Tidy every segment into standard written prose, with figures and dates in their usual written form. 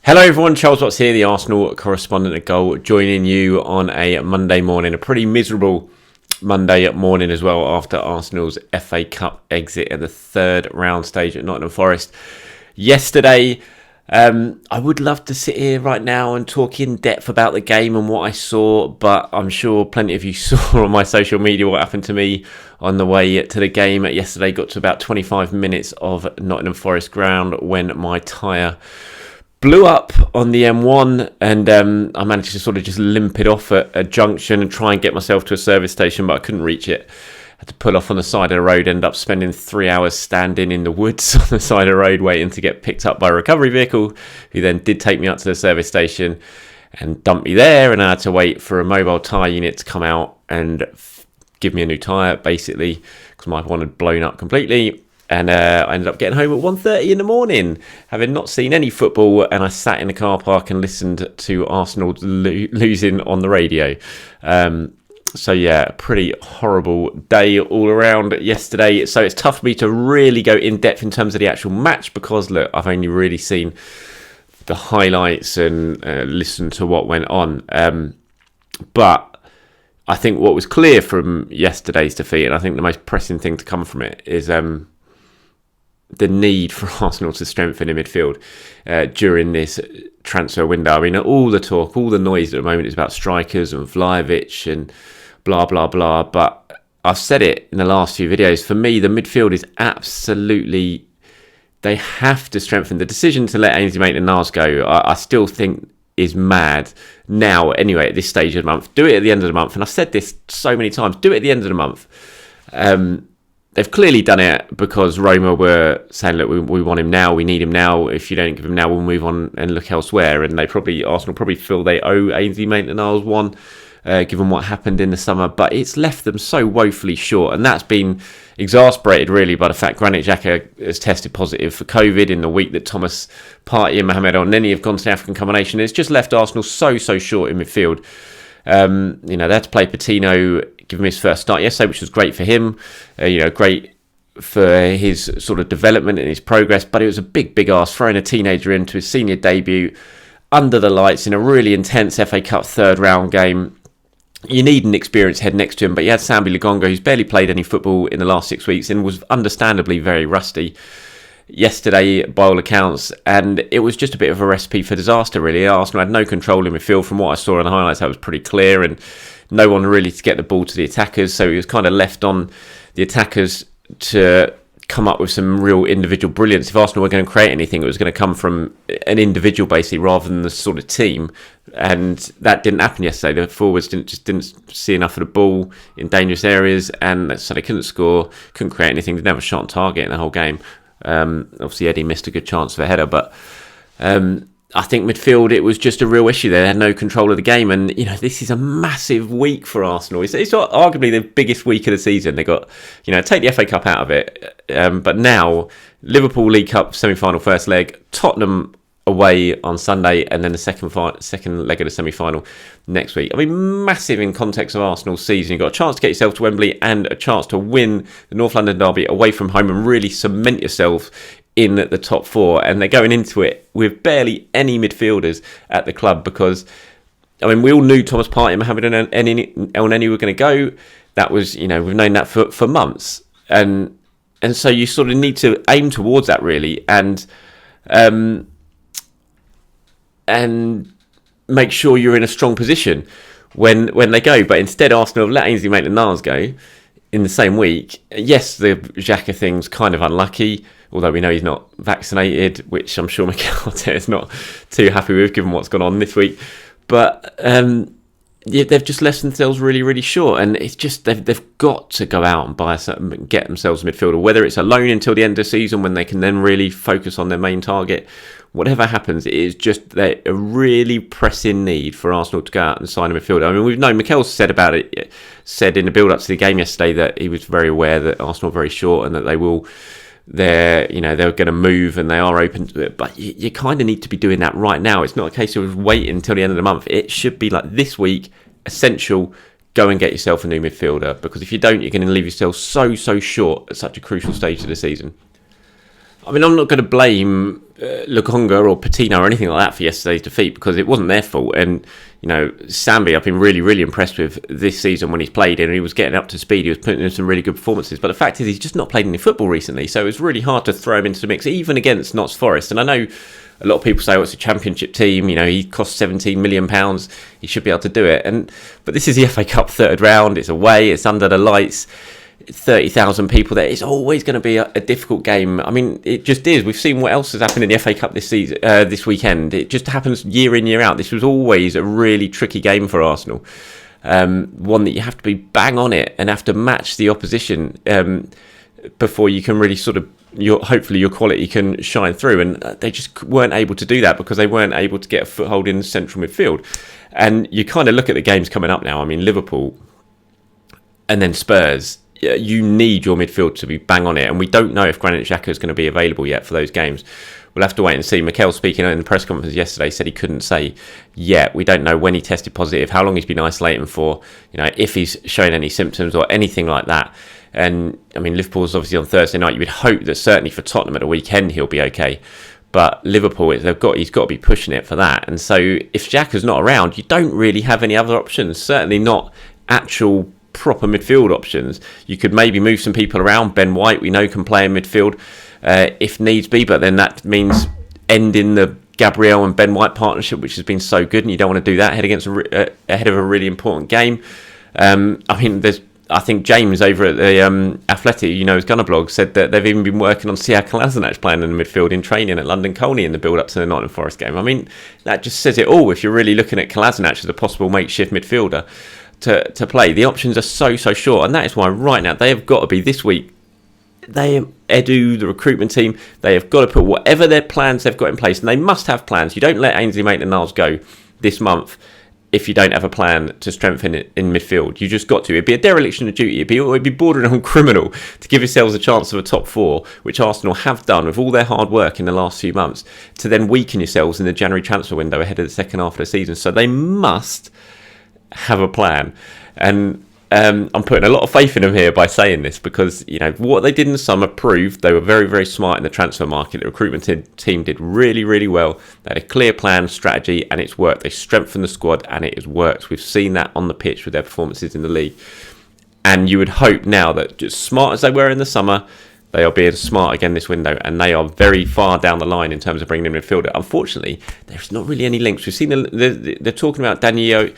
Hello everyone, Charles Watts here, the Arsenal correspondent at Goal, joining you on a Monday morning, a pretty miserable Monday morning as well after Arsenal's FA Cup exit at the third round stage at Nottingham Forest yesterday. I would love to sit here right now and talk in depth about the game and what I saw, but I'm sure plenty of you saw on my social media what happened to me on the way to the game yesterday. Got to about 25 minutes of Nottingham Forest ground when my tyre blew up on the M1 and I managed to sort of just limp it off at a junction and try and get myself to a service station, but I couldn't reach it. Had to pull off on the side of the road, ended up spending 3 hours standing in the woods on the side of the road waiting to get picked up by a recovery vehicle, who then did take me up to the service station and dump me there, and I had to wait for a mobile tyre unit to come out and give me a new tyre, basically, because my one had blown up completely. And I ended up getting home at 1:30 in the morning, having not seen any football, and I sat in the car park and listened to Arsenal losing on the radio. So yeah, pretty horrible day all around yesterday. So it's tough for me to really go in depth in terms of the actual match because, look, I've only really seen the highlights and listened to what went on. But I think what was clear from yesterday's defeat, and I think the most pressing thing to come from it, is the need for Arsenal to strengthen in midfield during this transfer window. I mean, all the talk, all the noise at the moment is about strikers and Vlahovic and blah, blah, blah. But I've said it in the last few videos. For me, the midfield is absolutely... They have to strengthen. The decision to let Ainsley Maitland-Niles go, I still think is mad now, anyway, at this stage of the month. Do it at the end of the month. And I've said this so many times. Do it at the end of the month. They've clearly done it because Roma were saying, look, we want him now, we need him now. If you don't give him now, we'll move on and look elsewhere. And Arsenal probably feel they owe Ainsley Maitland-Niles one, given what happened in the summer. But it's left them so woefully short. And that's been exasperated, really, by the fact Granit Xhaka has tested positive for COVID in the week that Thomas Partey and Mohamed El-Neni have gone to the African combination. It's just left Arsenal so short in midfield. They had to play Patino, give him his first start yesterday, which was great for him, great for his sort of development and his progress, but it was a big ask throwing a teenager into his senior debut under the lights in a really intense FA Cup third round game. You need an experienced head next to him, but you had Sambi Lokonga, who's barely played any football in the last 6 weeks and was understandably very rusty yesterday by all accounts, and it was just a bit of a recipe for disaster, really. Arsenal had no control in midfield. From what I saw in the highlights, that was pretty clear, and no one really to get the ball to the attackers, so it was kind of left on the attackers to come up with some real individual brilliance. If Arsenal were going to create anything, it was going to come from an individual basically rather than the sort of team, and that didn't happen yesterday. The forwards didn't see enough of the ball in dangerous areas, and so they couldn't score, couldn't create anything. They never shot on target in the whole game. Obviously Eddie missed a good chance for a header, but I think midfield, it was just a real issue. They had no control of the game, and this is a massive week for Arsenal. It's arguably the biggest week of the season. They got, take the FA Cup out of it, but now Liverpool League Cup semi-final first leg, Tottenham away on Sunday, and then the second leg of the semi-final next week. I mean, massive in context of Arsenal's season. You've got a chance to get yourself to Wembley and a chance to win the North London derby away from home and really cement yourself in the top four. And they're going into it with barely any midfielders at the club because, I mean, we all knew Thomas Partey and Mohamed El-Neni were going to go. That was, we've known that for months. And so you sort of need to aim towards that, really, and make sure you're in a strong position when they go. But instead, Arsenal have let Ainsley Maitland-Niles go in the same week. Yes, the Xhaka thing's kind of unlucky, although we know he's not vaccinated, which I'm sure Mikel Arteta is not too happy with, given what's gone on this week. But they've just left themselves really short, and it's just they've got to go out and get themselves a midfielder, whether it's a loan until the end of the season when they can then really focus on their main target. Whatever happens, it is just a really pressing need for Arsenal to go out and sign a midfielder. I mean, we've known, Mikel said in the build-up to the game yesterday that he was very aware that Arsenal are very short and that they're going to move and they are open to it. But you kind of need to be doing that right now. It's not a case of waiting until the end of the month. It should be like this week, essential, go and get yourself a new midfielder, because if you don't, you're going to leave yourself so short at such a crucial stage of the season. I mean, I'm not going to blame Lukonga or Patino or anything like that for yesterday's defeat, because it wasn't their fault. And, you know, Sambi, I've been really impressed with this season when he's played, and he was getting up to speed. He was putting in some really good performances. But the fact is, he's just not played any football recently. So it was really hard to throw him into the mix, even against Notts Forest. And I know a lot of people say, oh, it's a championship team. You know, he cost £17 million. He should be able to do it. But this is the FA Cup third round. It's away. It's under the lights. 30,000 people there. It's always going to be a difficult game. I mean, it just is. We've seen what else has happened in the FA Cup this season, this weekend. It just happens year in, year out. This was always a really tricky game for Arsenal. One that you have to be bang on it and have to match the opposition before you can really sort of, hopefully your quality can shine through. And they just weren't able to do that because they weren't able to get a foothold in the central midfield. And you kind of look at the games coming up now. I mean, Liverpool and then Spurs. You need your midfield to be bang on it, and we don't know if Granit Xhaka is going to be available yet for those games. We'll have to wait and see. Mikel, speaking in the press conference yesterday, said he couldn't say yet. We don't know when he tested positive, how long he's been isolating for, you know, if he's showing any symptoms or anything like that. And I mean, Liverpool's obviously on Thursday night. You would hope that certainly for Tottenham at the weekend he'll be okay. But Liverpool, he's got to be pushing it for that. And so if Xhaka's not around, you don't really have any other options. Certainly not actual proper midfield options. You could maybe move some people around. Ben White, we know, can play in midfield if needs be, but then that means ending the Gabriel and Ben White partnership, which has been so good, and you don't want to do that ahead of a really important game. I mean, I think James over at the Athletic, you know, his Gunner blog, said that they've even been working on Sead Kolasinac playing in the midfield in training at London Colney in the build-up to the Nottingham Forest game. I mean, that just says it all if you're really looking at Kolasinac as a possible makeshift midfielder to play. The options are so short, and that is why right now they have got to be this week. Edu, the recruitment team, they have got to put whatever their plans they've got in place, and they must have plans. You don't let Ainsley Maitland-Niles go this month if you don't have a plan to strengthen it in midfield. You just got to. It'd be a dereliction of duty. It'd be bordering on criminal to give yourselves a chance of a top four, which Arsenal have done with all their hard work in the last few months, to then weaken yourselves in the January transfer window ahead of the second half of the season. So they must have a plan. And I'm putting a lot of faith in them here by saying this, because, you know, what they did in the summer proved they were very smart in the transfer market. The recruitment team did really well. They had a clear plan, strategy, and it's worked. They strengthened the squad, and it has worked. We've seen that on the pitch with their performances in the league. And you would hope now that, just smart as they were in the summer, they are being smart again this window, and they are very far down the line in terms of bringing in a midfielder. Unfortunately, there's not really any links. We've seen they're talking about Danilo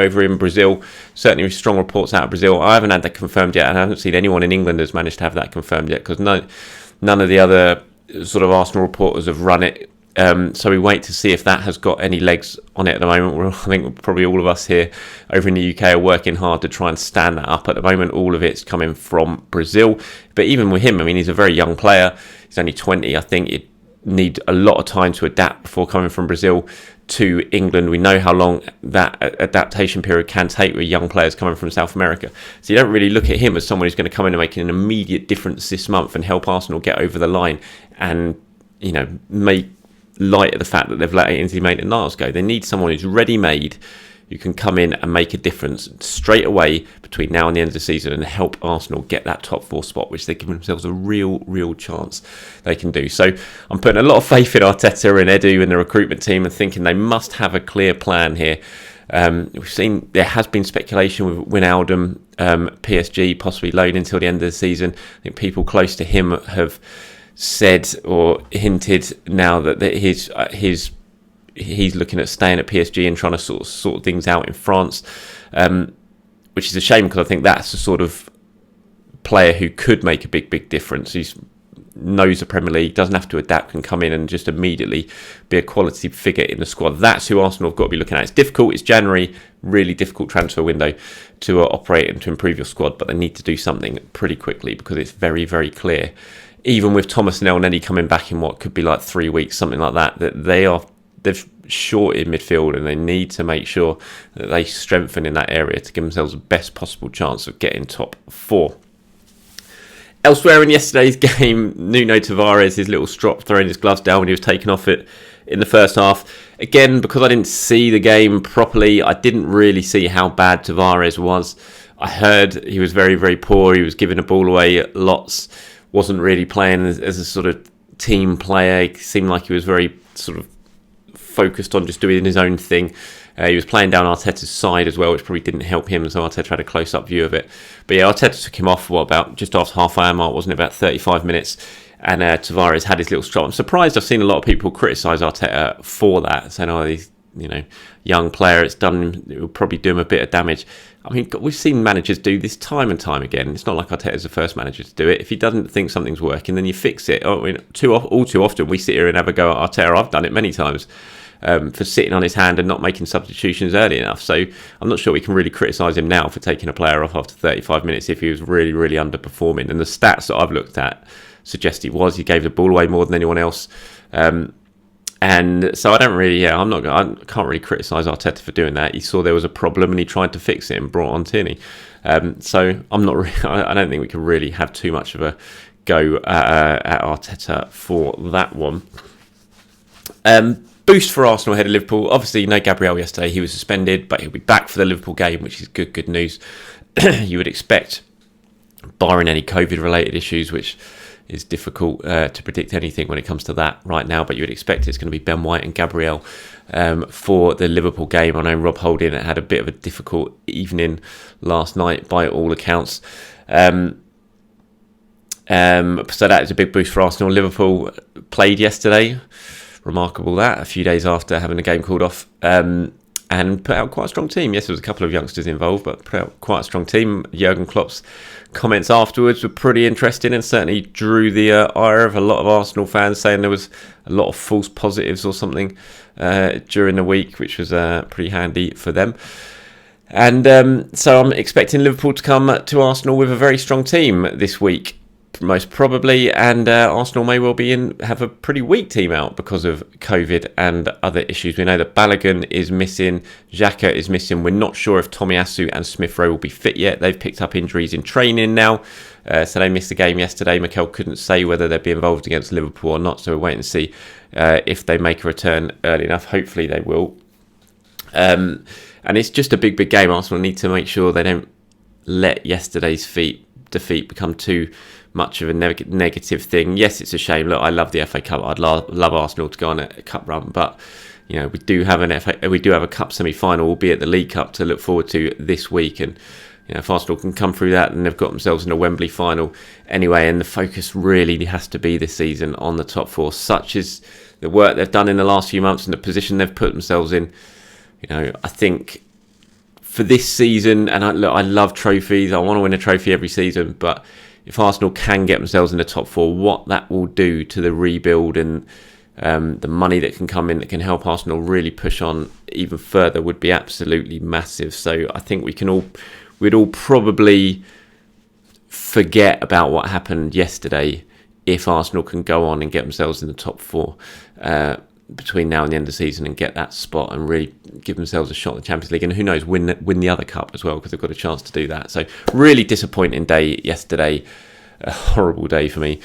over in Brazil. Certainly strong reports out of Brazil. I haven't had that confirmed yet, and I haven't seen anyone in England has managed to have that confirmed yet, because none of the other sort of Arsenal reporters have run it. So we wait to see if that has got any legs on it at the moment. I think probably all of us here over in the UK are working hard to try and stand that up. At the moment, all of it's coming from Brazil. But even with him, I mean, he's a very young player. He's only 20. I think he'd need a lot of time to adapt before coming from Brazil to England. We know how long that adaptation period can take with young players coming from South America. So you don't really look at him as someone who's going to come in and make an immediate difference this month and help Arsenal get over the line and, you know, make light of the fact that they've let Ainsley Maitland-Niles go. They need someone who's ready-made, who can come in and make a difference straight away between now and the end of the season and help Arsenal get that top four spot, which they're giving themselves a real chance they can do. So I'm putting a lot of faith in Arteta and Edu and the recruitment team, and thinking they must have a clear plan here. We've seen there has been speculation with Wijnaldum, PSG possibly loaned until the end of the season. I think people close to him have said or hinted now that he's looking at staying at PSG and trying to sort things out in France, which is a shame, because I think that's the sort of player who could make a big difference. He knows the Premier League, doesn't have to adapt, can come in and just immediately be a quality figure in the squad. That's who Arsenal have got to be looking at. It's difficult. It's January, really difficult transfer window to operate and to improve your squad, but they need to do something pretty quickly, because it's very clear, even with Thomas and Elneny coming back in what could be like 3 weeks, something like that, that they've short in midfield, and they need to make sure that they strengthen in that area to give themselves the best possible chance of getting top four. Elsewhere in yesterday's game, Nuno Tavares, his little strop, throwing his gloves down when he was taken off it in the first half. Again, because I didn't see the game properly, I didn't really see how bad Tavares was. I heard he was very, very poor. He was giving the ball away lots. Wasn't really playing as a sort of team player. He seemed like he was very sort of focused on just doing his own thing. He was playing down Arteta's side as well, which probably didn't help him, so Arteta had a close-up view of it. But yeah, Arteta took him off, about just after half-hour mark, wasn't it, about 35 minutes, and Tavares had his little strike. I'm surprised I've seen a lot of people criticise Arteta for that, saying, oh, he's, young player, it will probably do him a bit of damage. I mean, we've seen managers do this time and time again. It's not like Arteta's the first manager to do it. If he doesn't think something's working, then you fix it. All too often, we sit here and have a go at Arteta. I've done it many times. For sitting on his hand and not making substitutions early enough. So I'm not sure we can really criticise him now for taking a player off after 35 minutes if he was really, really underperforming. And the stats that I've looked at suggest he gave the ball away more than anyone else. And so I can't really criticise Arteta for doing that. He saw there was a problem and he tried to fix it and brought on Tierney. So I don't think we can really have too much of a go at Arteta for that one. Boost for Arsenal ahead of Liverpool. Obviously, no Gabriel yesterday. He was suspended, but he'll be back for the Liverpool game, which is good news. You would expect, barring any COVID-related issues, which is difficult to predict anything when it comes to that right now, but you would expect it's going to be Ben White and Gabriel for the Liverpool game. I know Rob Holding had a bit of a difficult evening last night, by all accounts. So that is a big boost for Arsenal. Liverpool played yesterday. Remarkable that, a few days after having the game called off, and put out quite a strong team. Yes, there was a couple of youngsters involved, but put out quite a strong team. Jurgen Klopp's comments afterwards were pretty interesting and certainly drew the ire of a lot of Arsenal fans, saying there was a lot of false positives or something during the week, which was pretty handy for them. And so I'm expecting Liverpool to come to Arsenal with a very strong team this week, most probably, and Arsenal may well have a pretty weak team out because of COVID and other issues. We know that Balogun is missing, Xhaka is missing. We're not sure if Tomiyasu and Smith Rowe will be fit yet. They've picked up injuries in training now, so they missed the game yesterday. Mikel couldn't say whether they'd be involved against Liverpool or not, so we'll wait and see if they make a return early enough. Hopefully they will. And it's just a big game. Arsenal need to make sure they don't let yesterday's defeat become too much of a negative thing. Yes, it's a shame. Look, I love the FA Cup. I'd love Arsenal to go on a cup run, but we do have a cup semi-final, albeit the League Cup, to look forward to this week. And if Arsenal can come through that, and they've got themselves in a Wembley final anyway, and the focus really has to be this season on the top four. Such is the work they've done in the last few months and the position they've put themselves in. I think for this season, and I love trophies. I want to win a trophy every season, but if Arsenal can get themselves in the top four, what that will do to the rebuild and the money that can come in that can help Arsenal really push on even further would be absolutely massive. So I think we'd all probably forget about what happened yesterday if Arsenal can go on and get themselves in the top four between now and the end of the season and get that spot and really give themselves a shot at the Champions League, and who knows, win the other cup as well, because they've got a chance to do that. So really disappointing day yesterday, a horrible day for me,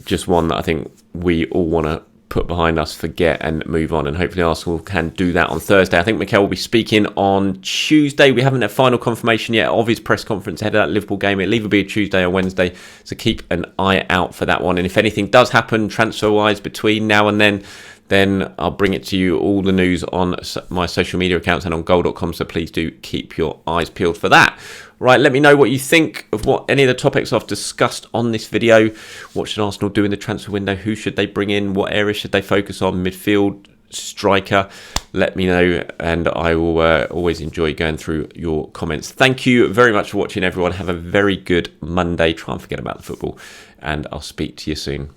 just one that I think we all want to put behind us, forget and move on, and hopefully Arsenal can do that on Thursday. I think Mikel will be speaking on Tuesday. We haven't had final confirmation yet of his press conference ahead of that Liverpool game. It'll either be a Tuesday or Wednesday, so keep an eye out for that one. And if anything does happen transfer wise between now and then I'll bring it to you, all the news on my social media accounts and on goal.com, so please do keep your eyes peeled for that. Right, let me know what you think of any of the topics I've discussed on this video. What should Arsenal do in the transfer window? Who should they bring in? What areas should they focus on? Midfield, striker? Let me know, and I will always enjoy going through your comments. Thank you very much for watching, everyone. Have a very good Monday. Try and forget about the football, and I'll speak to you soon.